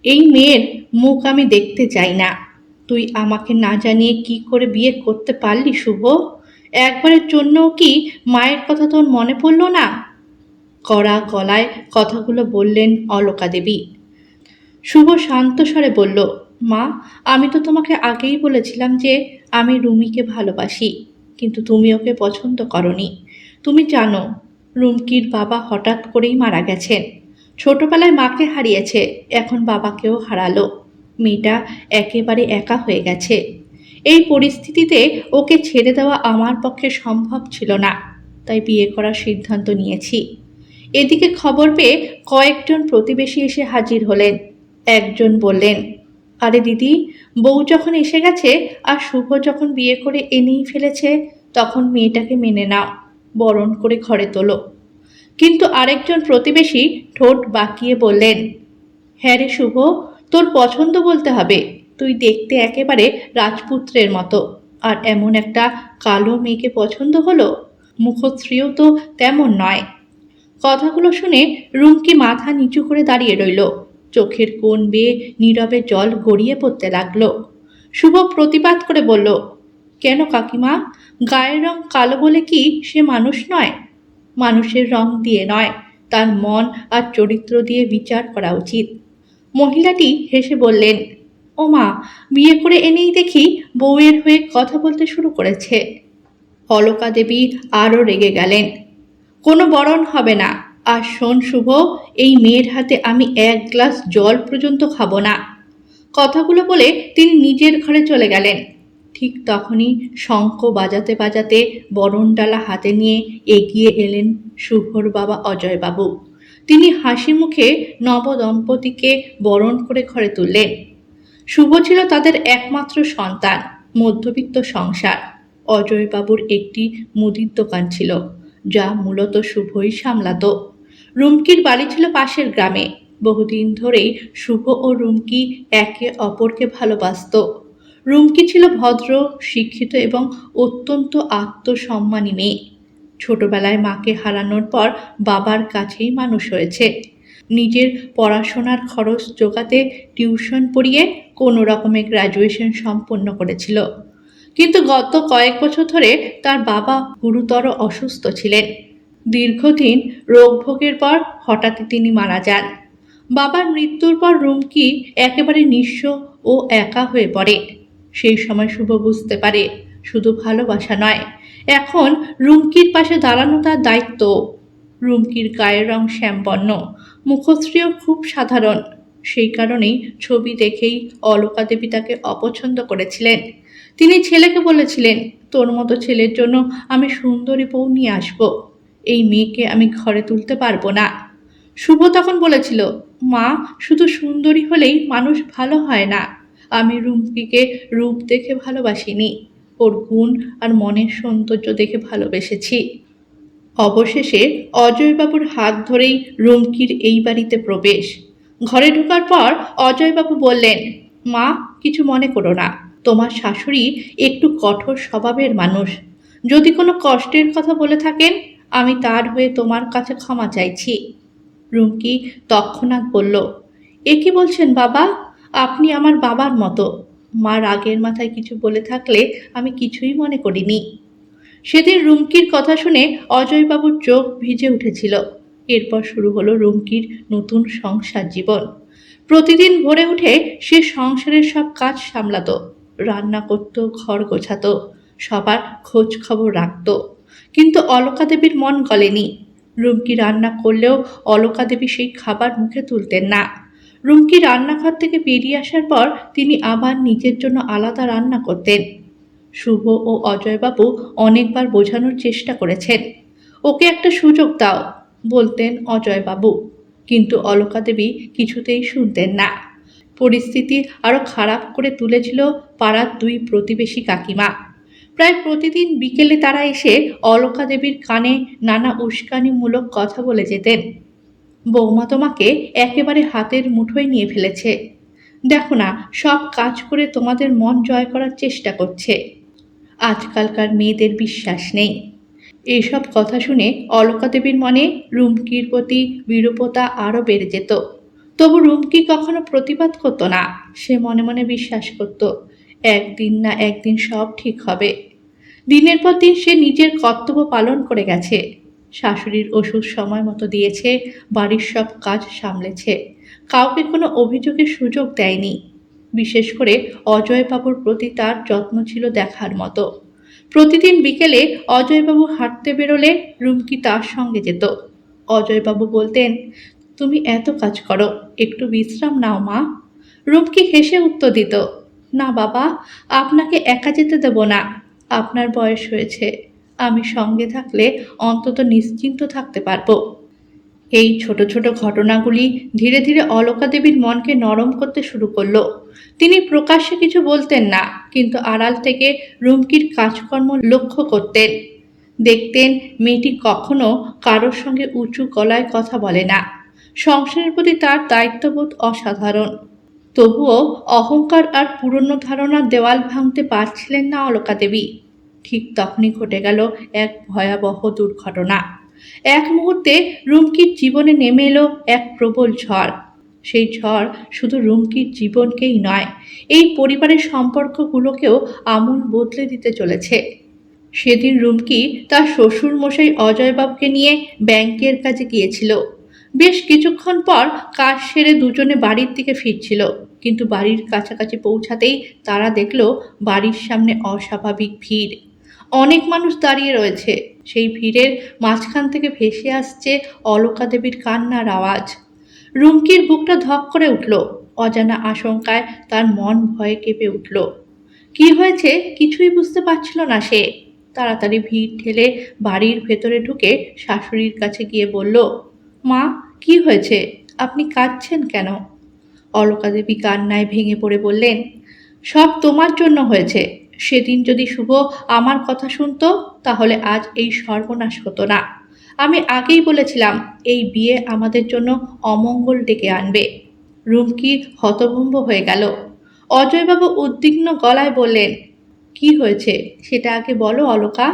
এই মেয়ের মুখ আমি দেখতে চাই না। তুই আমাকে না জানিয়ে কি করে বিয়ে করতে পারলি শুভ? একবারের জন্যও কি মায়ের কথা তোর মনে পড়ল না? কড়া গলায় কথাগুলো বললেন অলকা দেবী। শুভ শান্ত স্বরে বলল, মা, আমি তো তোমাকে আগেই বলেছিলাম যে আমি রুমিকে ভালোবাসি, কিন্তু তুমি ওকে পছন্দ করনি। তুমি জানো রুমকির বাবা হঠাৎ করেই মারা গেছেন। ছোটবেলায় মাকে হারিয়েছে, এখন বাবাকেও হারালো। মেয়েটা একেবারে একা হয়ে গেছে। এই পরিস্থিতিতে ওকে ছেড়ে দেওয়া আমার পক্ষে সম্ভব ছিল না, তাই বিয়ে করার সিদ্ধান্ত নিয়েছি। এদিকে খবর পেয়ে কয়েকজন প্রতিবেশী এসে হাজির হলেন। একজন বললেন, আরে দিদি, বউ যখন এসে গেছে আর শুভ যখন বিয়ে করে এনেই ফেলেছে, তখন মেয়েটাকে মেনে নাও, বরণ করে ঘরে তোলো। কিন্তু আরেকজন প্রতিবেশী ঠোঁট বাঁকিয়ে বললেন, হ্যাঁ রে শুভ, তোর পছন্দ বলতে হবে। তুই দেখতে একেবারে রাজপুত্রের মতো, আর এমন একটা কালো মেয়েকে পছন্দ হলো? মুখশ্রীও তো তেমন নয়। কথাগুলো শুনে রুমকি মাথা নিচু করে দাঁড়িয়ে রইল। চোখের কোণ বেয়ে নীরবে জল গড়িয়ে পড়তে লাগলো। শুভ প্রতিবাদ করে বলল, কেন কাকিমা, গায়ের রং কালো বলে কি সে মানুষ নয়? মানুষের রং দিয়ে নয়, তার মন আর চরিত্র দিয়ে বিচার করা উচিত। মহিলাটি হেসে বললেন, ও মা, বিয়ে করে এনেই দেখি বউয়ের হয়ে কথা বলতে শুরু করেছে। অলকা দেবী আরও রেগে গেলেন। কোনো বরণ হবে না। আর শোন শুভ, এই মেয়ের হাতে আমি এক গ্লাস জল পর্যন্ত খাবো না। কথাগুলো বলে তিনি নিজের ঘরে চলে গেলেন। ঠিক তখনই শঙ্খ বাজাতে বাজাতে বরণডালা হাতে নিয়ে এগিয়ে এলেন শুভর বাবা অজয়বাবু। তিনি হাসি মুখে নবদম্পতিকে বরণ করে ঘরে তুললেন। শুভ ছিল তাদের একমাত্র সন্তান। মধ্যবিত্ত সংসার। অজয়বাবুর একটি মুদির দোকান ছিল, যা মূলত শুভই সামলাতো। রুমকির বাড়ি ছিল পাশের গ্রামে। বহুদিন ধরেই শুভ ও রুমকি একে অপরকে ভালোবাসত। রুমকি ছিল ভদ্র, শিক্ষিত এবং অত্যন্ত আত্মসম্মানী মেয়ে। ছোটবেলায় মাকে হারানোর পর বাবার কাছেই মানুষ হয়েছে। নিজের পড়াশোনার খরচ জোগাতে টিউশন পড়িয়ে কোনো রকমে গ্র্যাজুয়েশন সম্পন্ন করেছিল। কিন্তু গত কয়েক বছর ধরে তার বাবা গুরুতর অসুস্থ ছিলেন। দীর্ঘদিন রোগভোগের পর হঠাৎই তিনি মারা যান। বাবার মৃত্যুর পর রুমকি একেবারে নিঃস্ব ও একা হয়ে পড়ে। সেই সময় শুভ বুঝতে পারে শুধু ভালোবাসা নয়, এখন রুমকির পাশে দাঁড়ানো তার দায়িত্ব। রুমকির গায়ের রং শ্যামবর্ণ, মুখশ্রীও খুব সাধারণ। সেই কারণেই ছবি দেখেই অলকা দেবী তাকে অপছন্দ করেছিলেন। তিনি ছেলেকে বলেছিলেন, তোর মতো ছেলের জন্য আমি সুন্দরী বউ নিয়ে আসবো। এই মেয়েকে আমি ঘরে তুলতে পারবো না। শুভ তখন বলেছিল, মা, শুধু সুন্দরী হলেই মানুষ ভালো হয় না। আমি রুমকিকে রূপ দেখে ভালোবাসিনি, ওর গুণ আর মনের সৌন্দর্য দেখে ভালোবেসেছি। অবশেষে অজয়বাবুর হাত ধরেই রুমকির এই বাড়িতে প্রবেশ। ঘরে ঢোকার পর অজয়বাবু বললেন, মা, কিছু মনে করো না। তোমার শাশুড়ি একটু কঠোর স্বভাবের মানুষ। যদি কোনো কষ্টের কথা বলে থাকেন, আমি তার হয়ে তোমার কাছে ক্ষমা চাইছি। রুমকি তৎক্ষণাৎ বলল, এ কি বলছেন বাবা? আপনি আমার বাবার মতো। মা রাগের মাথায় কিছু বলে থাকলে আমি কিছুই মনে করিনি। সেদিন রুমকির কথা শুনে অজয়বাবুর চোখ ভিজে উঠেছিল। এরপর শুরু হলো রুমকির নতুন সংসার জীবন। প্রতিদিন ভোরে উঠে সে সংসারের সব কাজ সামলাতো, রান্না করত, ঘর গোছাতো, সবার খোঁজ খবর রাখত। কিন্তু অলকা দেবীর মন গলেনি। রুমকি রান্না করলেও অলকা দেবী সেই খাবার মুখে তুলতেন না। রুমকি রান্নাঘর থেকে বেরিয়ে আসার পর তিনি আবার নিজের জন্য আলাদা রান্না করতেন। শুভ ও অজয়বাবু অনেকবার বোঝানোর চেষ্টা করেছেন, ওকে একটা সুযোগ দাও, বলতেন অজয়বাবু। কিন্তু অলকা দেবী কিছুতেই শুনতেন না। পরিস্থিতি আরও খারাপ করে তুলেছিল পাড়ার দুই প্রতিবেশী কাকিমা। প্রায় প্রতিদিন বিকেলে তারা এসে অলকা দেবীর কানে নানা উস্কানিমূলক কথা বলে যেতেন। বৌমা তোমাকে একেবারে হাতের মুঠোয় নিয়ে ফেলেছে। দেখো না, সব কাজ করে তোমাদের মন জয় করার চেষ্টা করছে। আজকালকার মেয়েদের বিশ্বাস নেই। এইসব কথা শুনে অলকা দেবীর মনে রুমকির প্রতি বিরূপতা আরও বেড়ে যেত। তবু রুমকি কখনো প্রতিবাদ করতো না। সে মনে মনে বিশ্বাস করত, একদিন না একদিন সব ঠিক হবে। দিনের পর দিন সে নিজের কর্তব্য পালন করে গেছে। শাশুড়ির ওষুধ সময় মতো দিয়েছে, বাড়ির সব কাজ সামলেছে, কাউকে কোনো অভিযোগের সুযোগ দেয়নি। বিশেষ করে অজয়বাবুর প্রতি তার যত্ন ছিল দেখার মতো। প্রতিদিন বিকেলে অজয়বাবু হাঁটতে বেরোলে রুমকি তার সঙ্গে যেত। অজয়বাবু বলতেন, তুমি এত কাজ করো, একটু বিশ্রাম নাও মা। রুমকি হেসে উত্তর দিত, না বাবা, আপনাকে একা যেতে দেব না। আপনার বয়স হয়েছে, আমি সঙ্গে থাকলে অন্তত নিশ্চিন্ত থাকতে পারবো। এই ছোট ছোট ঘটনাগুলি ধীরে ধীরে অলকা দেবীর মনকে নরম করতে শুরু করলো। তিনি প্রকাশ্যে কিছু বলতেন না, কিন্তু আড়াল থেকে রুমকির কাজকর্ম লক্ষ্য করতেন। দেখতেন মেয়েটি কখনো কারোর সঙ্গে উঁচু গলায় কথা বলে না। সংসারের প্রতি তার দায়িত্ববোধ অসাধারণ। তবুও অহংকার আর পুরনো ধারণার দেওয়াল ভাঙতে পারছিলেন না অলকা দেবী। ঠিক তখনই ঘটে গেল এক ভয়াবহ দুর্ঘটনা। এক মুহূর্তে রুমকির জীবনে নেমে এলো এক প্রবল ঝড়। সেই ঝড় শুধু রুমকির জীবনকেই নয়, এই পরিবারের সম্পর্কগুলোকেও আমূল বদলে দিতে চলেছে। সেদিন রুমকি তার শ্বশুর মশাই অজয়বাবুকে নিয়ে ব্যাংকের কাজে গিয়েছিল। বেশ কিছুক্ষণ পর কাজ সেরে দুজনে বাড়ির দিকে ফিরছিল, কিন্তু বাড়ির কাছাকাছি পৌঁছাতেই তারা দেখল বাড়ির সামনে অস্বাভাবিক ভিড়। অনেক মানুষ দাঁড়িয়ে রয়েছে। সেই ভিড়ের মাঝখান থেকে ভেসে আসছে অলকা দেবীর কান্নার আওয়াজ। রুমকির বুকটা ধক করে উঠল। অজানা আশঙ্কায় তার মন ভয়ে কেঁপে উঠল। কি হয়েছে কিছুই বুঝতে পারছিল না সে। তাড়াতাড়ি ভিড় ঠেলে বাড়ির ভেতরে ঢুকে শাশুড়ির কাছে গিয়ে বলল, মা, কি হয়েছে? আপনি কাঁদছেন কেন? অলকা দেবী কান্নায় ভেঙে পড়ে বললেন, সব তোমার জন্য হয়েছে। সেদিন যদি শুভ আমার কথা শুনতো, তাহলে আজ এই সর্বনাশ হতো না। আমি আগেই বলেছিলাম এই বিয়ে আমাদের জন্য অমঙ্গল ডেকে আনবে। রুমকি হতভম্ব হয়ে গেল। অজয়বাবু উদ্বিগ্ন গলায় বললেন, কি হয়েছে সেটা আগে বলো অলকা।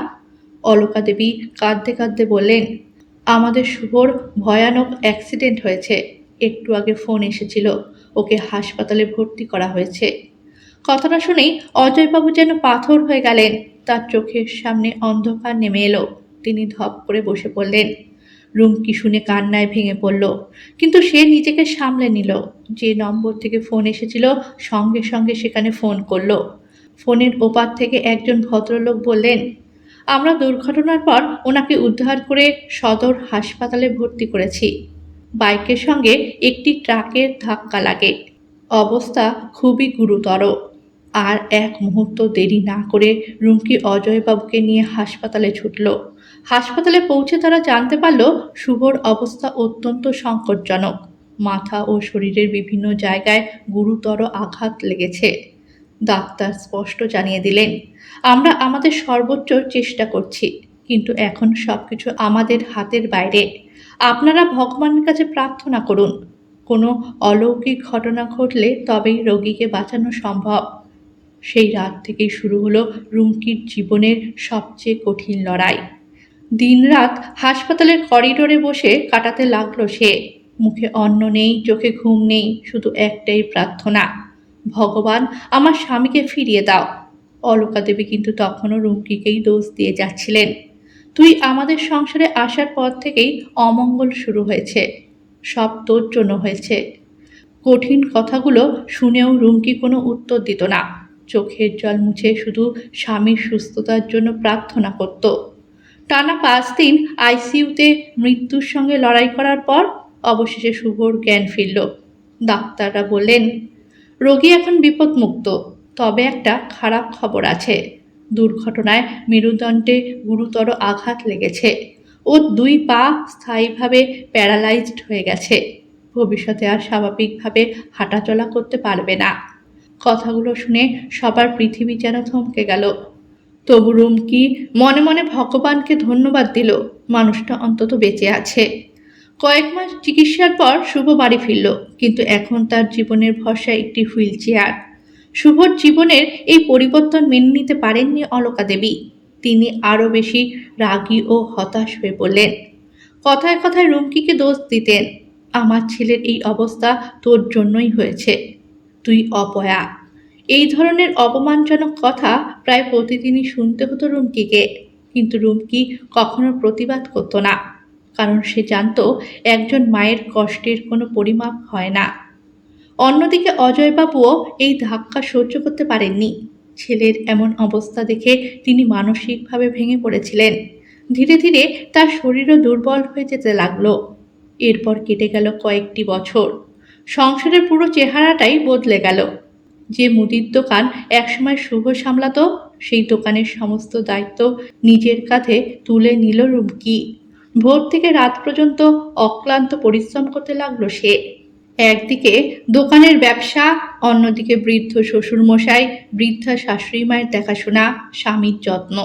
অলকা দেবী কাঁদতে কাঁদতে বললেন, আমাদের শুভর ভয়ানক অ্যাক্সিডেন্ট হয়েছে। একটু আগে ফোন এসেছিল, ওকে হাসপাতালে ভর্তি করা হয়েছে। কথাটা শুনেই অজয়বাবু যেন পাথর হয়ে গেলেন। তার চোখের সামনে অন্ধকার নেমে এলো। তিনি ধপ করে বসে পড়লেন। রুমকি শুনে কান্নায় ভেঙে পড়ল, কিন্তু সে নিজেকে সামলে নিল। যে নম্বর থেকে ফোন এসেছিল সঙ্গে সঙ্গে সেখানে ফোন করলো। ফোনের ওপার থেকে একজন ভদ্রলোক বললেন, আমরা দুর্ঘটনার পর ওনাকে উদ্ধার করে সদর হাসপাতালে ভর্তি করেছি। বাইকের সঙ্গে একটি ট্রাকের ধাক্কা লাগে, অবস্থা খুবই গুরুতর। আর এক মুহূর্ত দেরি না করে রুমকি অজয়বাবুকে নিয়ে হাসপাতালে ছুটল। হাসপাতালে পৌঁছে তারা জানতে পারল শুভর অবস্থা অত্যন্ত সংকটজনক। মাথা ও শরীরের বিভিন্ন জায়গায় গুরুতর আঘাত লেগেছে। ডাক্তার স্পষ্ট জানিয়ে দিলেন, আমরা আমাদের সর্বোচ্চ চেষ্টা করছি, কিন্তু এখন সবকিছু আমাদের হাতের বাইরে। আপনারা ভগবানের কাছে প্রার্থনা করুন। কোনো অলৌকিক ঘটনা ঘটলে তবেই রোগীকে বাঁচানো সম্ভব। সেই রাত থেকেই শুরু হলো রুমকির জীবনের সবচেয়ে কঠিন লড়াই। দিনরাত হাসপাতালের করিডোরে বসে কাটাতে লাগলো সে। মুখে অন্ন নেই, চোখে ঘুম নেই, শুধু একটাই প্রার্থনা, ভগবান আমার স্বামীকে ফিরিয়ে দাও। অলকা দেবী কিন্তু তখনও রুমকিকেই দোষ দিয়ে যাচ্ছিলেন। তুই আমাদের সংসারে আসার পর থেকেই অমঙ্গল শুরু হয়েছে, সব তোর জন্য হয়েছে। কঠিন কথাগুলো শুনেও রুমকি কোনো উত্তর দিত না। চোখের জল মুছে শুধু স্বামীর সুস্থতার জন্য প্রার্থনা করত। টানা 5 দিন আইসিইউতে মৃত্যুর সঙ্গে লড়াই করার পর অবশেষে শুভর জ্ঞান ফিরল। ডাক্তাররা বললেন, রোগী এখন বিপদমুক্ত, তবে একটা খারাপ খবর আছে। দুর্ঘটনায় মেরুদণ্ডে গুরুতর আঘাত লেগেছে। ওর 2 পা স্থায়ীভাবে প্যারালাইজড হয়ে গেছে। ভবিষ্যতে আর স্বাভাবিকভাবে হাঁটাচলা করতে পারবে না। কথাগুলো শুনে সবার পৃথিবী যেন থমকে গেল। তবু রুমকি মনে মনে ভগবানকে ধন্যবাদ দিল, মানুষটা অন্তত বেঁচে আছে। কয়েক মাস চিকিৎসার পর শুভ বাড়ি ফিরল, কিন্তু এখন তার জীবনের ভরসা একটি হুইল চেয়ার। শুভর জীবনের এই পরিবর্তন মেনে নিতে পারেননি অলকা দেবী। তিনি আরও বেশি রাগী ও হতাশ হয়ে পড়লেন। কথায় কথায় রুমকিকে দোষ দিতেন। আমার ছেলের এই অবস্থা তোর জন্যই হয়েছে। তুই অপয়া। এই ধরনের অপমানজনক কথা প্রায় প্রতিদিনই শুনতে হতো রুমকিকে, কিন্তু রুমকি কখনো প্রতিবাদ করতো না, কারণ সে জানতো একজন মায়ের কষ্টের কোনো পরিমাপ হয় না। অন্যদিকে অজয়বাবুও এই ধাক্কা সহ্য করতে পারেননি। ছেলের এমন অবস্থা দেখে তিনি মানসিকভাবে ভেঙে পড়েছিলেন। ধীরে ধীরে তার শরীরও দুর্বল হয়ে যেতে লাগলো। এরপর কেটে গেল কয়েকটি বছর। সংসারের পুরো চেহারাটাই বদলে গেল। যে মুদির দোকান একসময় শুভ সামলাতো, সেই দোকানের সমস্ত দায়িত্ব নিজের কাঁধে তুলে নিল রুমকি। ভোর থেকে রাত পর্যন্ত অক্লান্ত পরিশ্রম করতে লাগলো সে। একদিকে দোকানের ব্যবসা, অন্যদিকে বৃদ্ধ শ্বশুরমশাই, বৃদ্ধা শাশুড়ি মায়ের দেখাশোনা, স্বামীর যত্ন,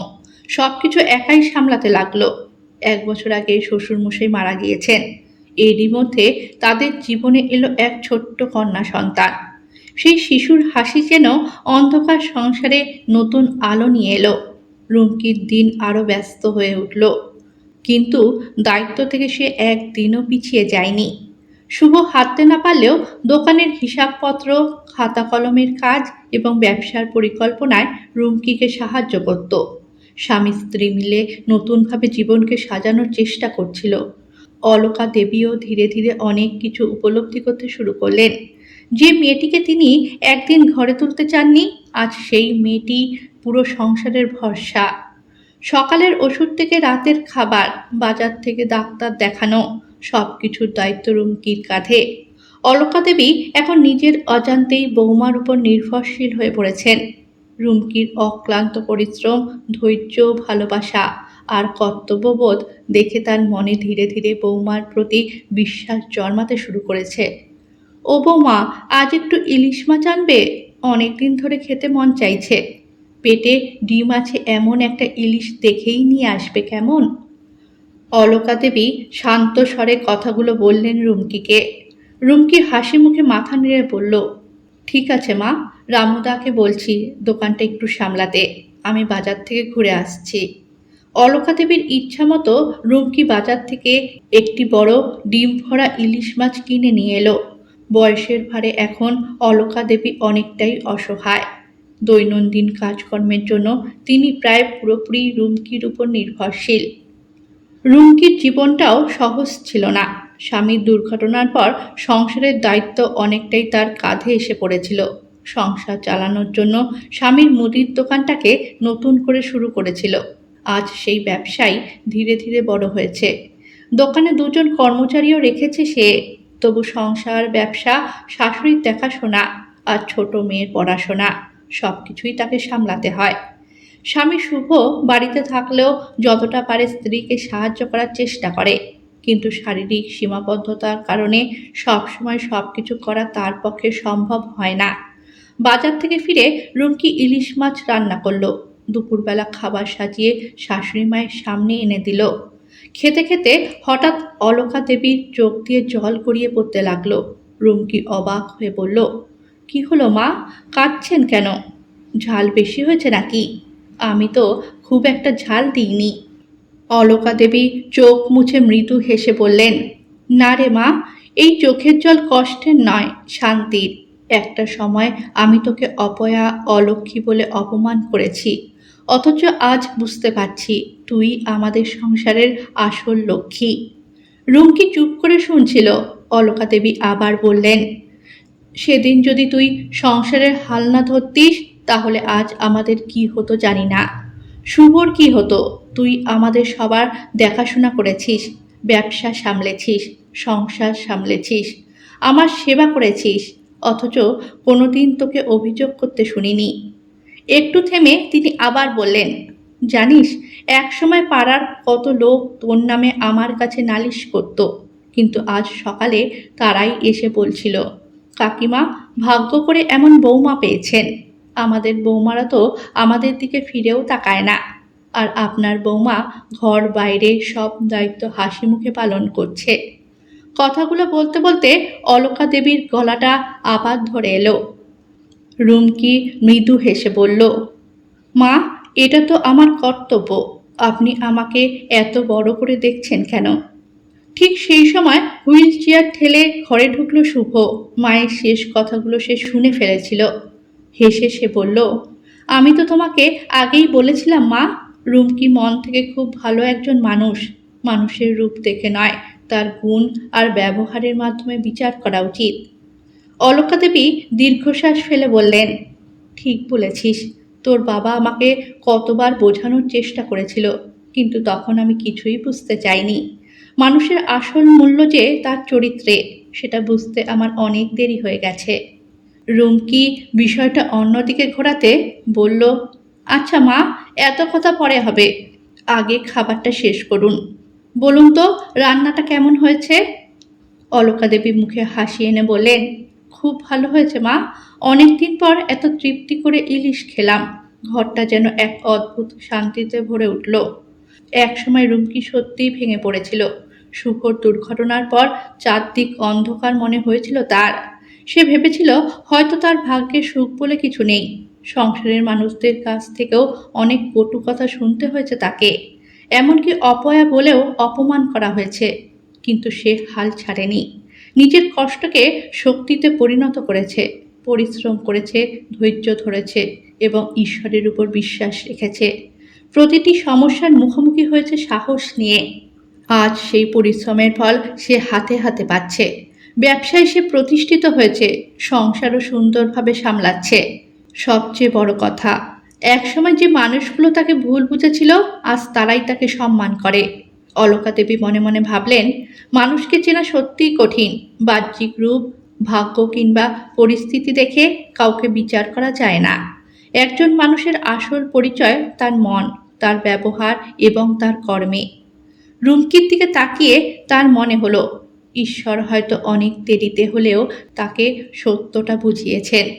সবকিছু একাই সামলাতে লাগলো। 1 বছর আগে শ্বশুরমশাই মারা গিয়েছেন। এরই মধ্যে তাদের জীবনে এলো এক ছোট্ট কন্যা সন্তান। সেই শিশুর হাসি যেন অন্ধকার সংসারে নতুন আলো নিয়ে এলো। রুমকির দিন আরো ব্যস্ত হয়ে উঠল, কিন্তু দায়িত্ব থেকে সে একদিনও পিছিয়ে যায়নি। শুভ হাঁটতে না পারলেও দোকানের হিসাবপত্র, খাতা কলমের কাজ এবং ব্যবসার পরিকল্পনায় রুমকিকে সাহায্য করত। স্বামী স্ত্রী মিলে নতুনভাবে জীবনকে সাজানোর চেষ্টা করছিল। অলকা দেবীও ধীরে ধীরে অনেক কিছু উপলব্ধি করতে শুরু করলেন। যে মেয়েটিকে তিনি একদিন ঘরে তুলতে চাননি, আজ সেই মেয়েটি পুরো সংসারের ভরসা। সকালের ওষুধ থেকে রাতের খাবার, বাজার থেকে ডাক্তার দেখানো, সবকিছুর দায়িত্ব রুমকির কাঁধে। অলকা দেবী এখন নিজের অজান্তেই বৌমার উপর নির্ভরশীল হয়ে পড়েছেন। রুমকির অক্লান্ত পরিশ্রম, ধৈর্য, ভালোবাসা আর কর্তব্যবোধ দেখে তার মনে ধীরে ধীরে বৌমার প্রতি বিশ্বাস জন্মাতে শুরু করেছে। ও বৌমা, আজ একটু ইলিশ মাছ আনবে? অনেকদিন ধরে খেতে মন চাইছে। পেটে ডিম আছে এমন একটা ইলিশ দেখেই নিয়ে আসবে কেমন? অলকা দেবী শান্ত স্বরে কথাগুলো বললেন রুমকিকে। রুমকি হাসি মুখে মাথা নেড়ে বলল, ঠিক আছে মা, রামুদাকে বলছি দোকানটা একটু সামলাতে, আমি বাজার থেকে ঘুরে আসছি। অলকা দেবীর ইচ্ছা মতো রুমকি বাজার থেকে একটি বড় ডিম ভরা ইলিশ মাছ কিনে নিয়ে এলো। বয়সের ভারে এখন অলকা দেবী অনেকটাই অসহায়। দৈনন্দিন কাজকর্মের জন্য তিনি প্রায় পুরোপুরি রুমকির উপর নির্ভরশীল। রুমকির জীবনটাও সহজ ছিল না। স্বামীর দুর্ঘটনার পর সংসারের দায়িত্ব অনেকটাই তার কাঁধে এসে পড়েছিল। সংসার চালানোর জন্য স্বামীর মুদির দোকানটাকে নতুন করে শুরু করেছিল। আজ সেই ব্যবসায় ধীরে ধীরে বড় হয়েছে। দোকানে 2জন কর্মচারীও রেখেছে সে। তবু সংসার, ব্যবসা, শাশুড়ির দেখাশোনা আর ছোট মেয়ের পড়াশোনা সবকিছুই তাকে সামলাতে হয়। স্বামী শুভ বাড়িতে থাকলেও যতটা পারে স্ত্রীকে সাহায্য করার চেষ্টা করে, কিন্তু শারীরিক সীমাবদ্ধতার কারণে সবসময় সবকিছু করা তার পক্ষে সম্ভব হয় না। বাজার থেকে ফিরে রুমকি ইলিশ মাছ রান্না করলো। দুপুরবেলা খাবার সাজিয়ে শাশুড়ি মায়ের সামনে এনে দিল। খেতে খেতে হঠাৎ অলকা দেবীর চোখ দিয়ে জল গড়িয়ে পড়তে লাগলো। রুমকি অবাক হয়ে বলল, কি হলো মা, কাঁদছেন কেন? ঝাল বেশি হয়েছে নাকি? আমি তো খুব একটা ঝাল দিইনি। অলকা দেবী চোখ মুছে মৃদু হেসে বললেন, না রে মা, এই চোখের জল কষ্টের নয়, শান্তির। একটা সময় আমি তোকে অপয়া, অলক্ষী বলে অপমান করেছি, অথচ আজ বুঝতে পারছি তুই আমাদের সংসারের আসল লক্ষ্মী। রুমকি চুপ করে শুনছিল। অলকা দেবী আবার বললেন, সেদিন যদি তুই সংসারের হাল না ধরতিস, তাহলে আজ আমাদের কি হতো জানি না। শুভর কি হতো? তুই আমাদের সবার দেখাশোনা করেছিস, ব্যবসা সামলেছিস, সংসার সামলেছিস, আমার সেবা করেছিস, অথচ কোনোদিন তোকে অভিযোগ করতে শুনিনি। একটু থেমে তিনি আবার বললেন, জানিস, একসময় পাড়ার কত লোক তোর নামে আমার কাছে নালিশ করত, কিন্তু আজ সকালে তারাই এসে বলছিল, কাকিমা ভাগ্য করে এমন বৌমা পেয়েছেন। আমাদের বৌমারা তো আমাদের দিকে ফিরেও তাকায় না, আর আপনার বৌমা ঘর বাইরে সব দায়িত্ব হাসি মুখে পালন করছে। কথাগুলো বলতে বলতে অলকা দেবীর গলাটা আবার ধরে এলো। রুমকি মৃদু হেসে বলল, মা, এটা তো আমার কর্তব্য। আপনি আমাকে এত বড় করে দেখছেন কেন? ঠিক সেই সময় হুইল চেয়ার ঠেলে ঘরে ঢুকলো শুভ। মায়ের শেষ কথাগুলো সে শুনে ফেলেছিল। হেসে সে বলল, আমি তো তোমাকে আগেই বলেছিলাম মা, রুমকি মন থেকে খুব ভালো একজন মানুষ। মানুষের রূপ দেখে নয়, তার গুণ আর ব্যবহারের মাধ্যমে বিচার করা উচিত। অলকা দেবী দীর্ঘশ্বাস ফেলে বললেন, ঠিক বলেছিস। তোর বাবা আমাকে কতবার বোঝানোর চেষ্টা করেছিল, কিন্তু তখন আমি কিছুই বুঝতে চাইনি। মানুষের আসল মূল্য যে তার চরিত্রে, সেটা বুঝতে আমার অনেক দেরি হয়ে গেছে। রুমকি বিষয়টা অন্যদিকে ঘোরাতে বলল, আচ্ছা মা, এত কথা পরে হবে, আগে খাবারটা শেষ করুন। বলুন তো, রান্নাটা কেমন হয়েছে? অলকা দেবী মুখে হাসি এনে বললেন, খুব ভালো হয়েছে মা। অনেকদিন পর এত তৃপ্তি করে ইলিশ খেলাম। ঘরটা যেন এক অদ্ভুত শান্তিতে ভরে উঠল। একসময় রুমকি সত্যিই ভেঙে পড়েছিল। শুভর দুর্ঘটনার পর চারদিক অন্ধকার মনে হয়েছিল তার। সে ভেবেছিল হয়তো তার ভাগ্যে সুখ বলে কিছু নেই। সংসারের মানুষদের কাছ থেকেও অনেক কটু কথা শুনতে হয়েছে তাকে। এমনকি অপয়া বলেও অপমান করা হয়েছে। কিন্তু সে হাল ছাড়েনি। নিজের কষ্টকে শক্তিতে পরিণত করেছে, পরিশ্রম করেছে, ধৈর্য ধরেছে এবং ঈশ্বরের উপর বিশ্বাস রেখেছে। প্রতিটি সমস্যার মুখোমুখি হয়েছে সাহস নিয়ে। আজ সেই পরিশ্রমের ফল সে হাতে হাতে পাচ্ছে। ব্যবসায় সে প্রতিষ্ঠিত হয়েছে, সংসারও সুন্দরভাবে সামলাচ্ছে। সবচেয়ে বড় কথা, একসময় যে মানুষগুলো তাকে ভুল বুঝেছিল, আজ তারাই তাকে সম্মান করে। অলকা দেবী মনে মনে ভাবলেন, মানুষকে চেনা সত্যিই কঠিন। বাহ্যিক রূপ, ভাগ্য কিংবা পরিস্থিতি দেখে কাউকে বিচার করা যায় না। একজন মানুষের আসল পরিচয় তার মন, তার ব্যবহার এবং তার কর্মে। রুমকির দিকে তাকিয়ে তার মনে হলো, ঈশ্বর হয়তো অনেক দেরিতে হলেও তাকে সত্যটা বুঝিয়েছেন।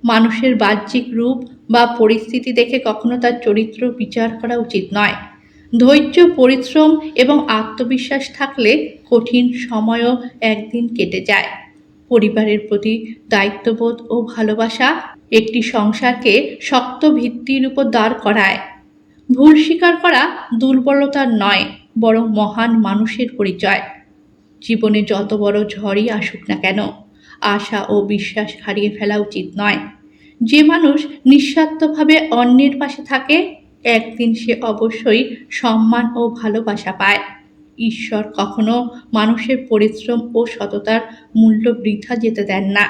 মানুষের বাহ্যিক রূপ বা পরিস্থিতি দেখে কখনো তার চরিত্র বিচার করা উচিত নয়। ধৈর্য, পরিশ্রম এবং আত্মবিশ্বাস থাকলে কঠিন সময়ও একদিন কেটে যায়। পরিবারের প্রতি দায়িত্ববোধ ও ভালোবাসা একটি সংসারকে শক্ত ভিত্তির উপর দাঁড় করায়। ভুল স্বীকার করা দুর্বলতার নয়, বরং মহান মানুষের পরিচয়। জীবনে যত বড় ঝড়ই আসুক না কেন, আশা ও বিশ্বাস হারিয়ে ফেলা উচিত নয়। যে মানুষ নিঃস্বার্থভাবে অন্যের পাশে থাকে, একদিন সে অবশ্যই সম্মান ও ভালোবাসা পায়। ঈশ্বর কখনো মানুষের পরিশ্রম ও সততার মূল্য বৃথা যেতে দেন না।